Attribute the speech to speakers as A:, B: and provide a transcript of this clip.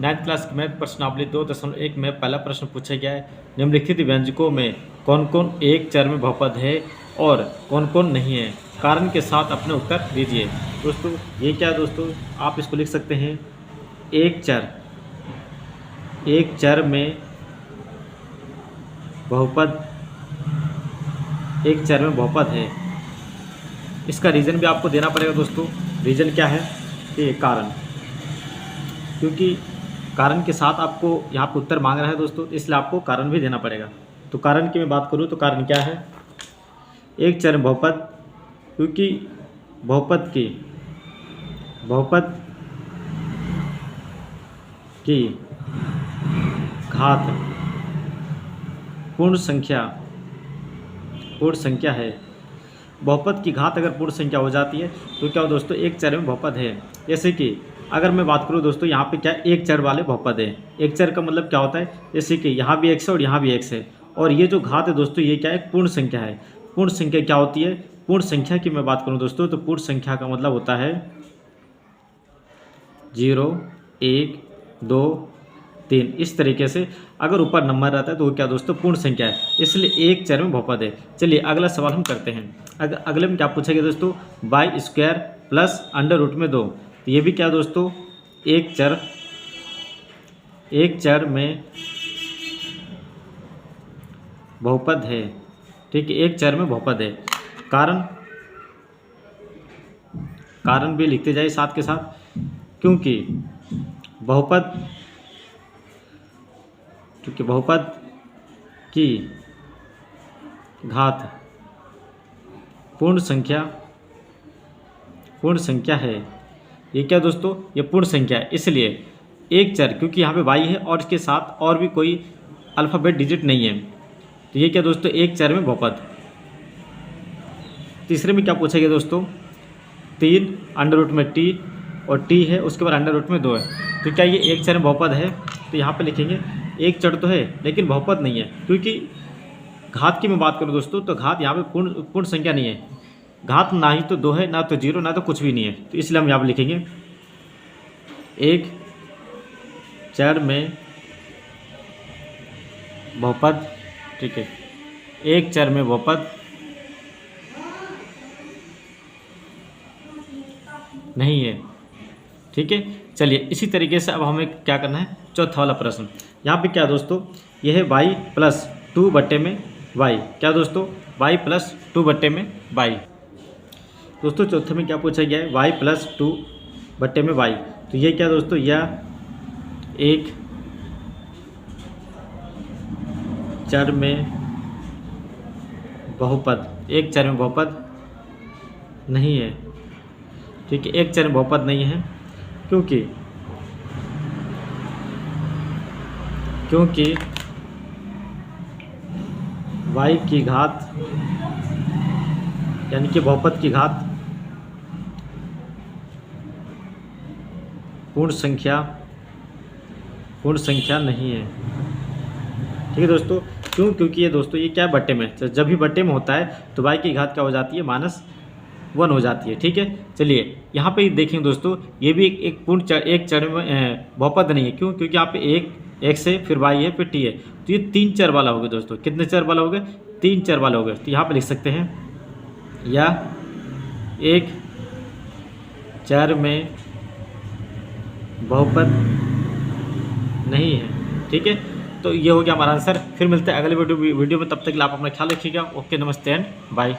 A: 9th class की math प्रश्नावली 2.1 में पहला प्रश्न पूछा गया है, निम्नलिखित व्यंजकों में कौन कौन एक चर में बहुपद है और कौन कौन नहीं है, कारण के साथ अपने उत्तर दीजिए। दोस्तों ये क्या है दोस्तों, आप इसको लिख सकते हैं एक चर में बहुपद, एक चर में बहुपद है। इसका रीज़न भी आपको देना पड़ेगा दोस्तों। रीज़न क्या है, ये कारण, क्योंकि कारण के साथ आपको यहाँ पर उत्तर मांग रहा है दोस्तों, इसलिए आपको कारण भी देना पड़ेगा। तो कारण की मैं बात करूँ तो कारण क्या है, एक चर में बहुपद, क्योंकि बहुपद की घात पूर्ण संख्या है। बहुपद की घात अगर पूर्ण संख्या हो जाती है तो क्या हो दोस्तों, एक चर में बहुपद है। जैसे कि अगर मैं बात करूँ दोस्तों, यहाँ पे क्या एक चर वाले बहुपद है। एक चर का मतलब क्या होता है, जैसे कि यहाँ भी x है और यहाँ भी x है, और ये जो घात है दोस्तों ये क्या है, पूर्ण संख्या है। पूर्ण संख्या क्या होती है, पूर्ण संख्या की मैं बात करूँ दोस्तों तो पूर्ण संख्या का मतलब होता है 0, 1, 2, 3, इस तरीके से अगर ऊपर नंबर रहता है तो वो क्या दोस्तों, पूर्ण संख्या है, इसलिए एक चर में बहुपद है। चलिए अगला सवाल हम करते हैं। अगले में क्या पूछा गया दोस्तों, by square plus under root में 2। तो ये भी क्या दोस्तों, एक चर में बहुपद है। ठीक है, एक चर में बहुपद है। कारण भी लिखते जाइए साथ के साथ, क्योंकि बहुपद की घात पूर्ण संख्या है। ये क्या दोस्तों, ये पूर्ण संख्या है, इसलिए एक चर, क्योंकि यहाँ पे y है और इसके साथ और भी कोई अल्फ़ाबेट डिजिट नहीं है, तो ये क्या दोस्तों, एक चर में बहुपद। तीसरे में क्या पूछा गया दोस्तों, 3 अंडर रूट में t और t है, उसके बाद अंडर रूट में 2 है, तो क्या ये एक चर में बहुपद है। तो यहाँ पे लिखेंगे एक चर तो है लेकिन बहुपद नहीं है, क्योंकि घात की मैं बात करूँ दोस्तों तो घात यहाँ पे पूर्ण संख्या नहीं है। घात ना ही तो 2 है, ना तो 0, ना तो कुछ भी नहीं है, तो इसलिए हम यहाँ पे लिखेंगे एक चर में बहुपद। ठीक है, एक चर में बहुपद नहीं है। ठीक है, चलिए इसी तरीके से अब हमें क्या करना है, चौथा वाला प्रश्न। यहाँ पे क्या दोस्तों, यह है y प्लस 2 बट्टे में y। क्या दोस्तों, y प्लस 2 बट्टे में y। दोस्तों चौथे में क्या पूछा गया है, y प्लस 2 बट्टे में y। तो ये क्या दोस्तों, यह एक चर में बहुपद, एक चर में बहुपद नहीं है। ठीक है, एक चर में बहुपद नहीं है, क्योंकि y की घात यानी कि बहुपद की घात पूर्ण संख्या नहीं है। ठीक है दोस्तों, क्योंकि ये दोस्तों ये क्या है, बट्टे में, तो जब भी बट्टे में होता है तो y की घात क्या हो जाती है, -1 हो जाती है। ठीक है, चलिए यहाँ पे देखेंगे दोस्तों, ये भी एक चर में बहुपद नहीं है। क्यों, क्योंकि यहाँ पे x है, फिर y है, फिर t है, तो ये 3 चर वाला हो गया दोस्तों। कितने चर वाला हो गए, 3 चर वाला हो गया। तो यहाँ पे लिख सकते हैं या एक चर में बहुपद नहीं है। ठीक है, तो ये हो गया हमारा आंसर। फिर मिलते हैं अगले वीडियो में, तब तक के लिए आप अपना ख्याल रखिएगा। ओके, नमस्ते एंड बाय।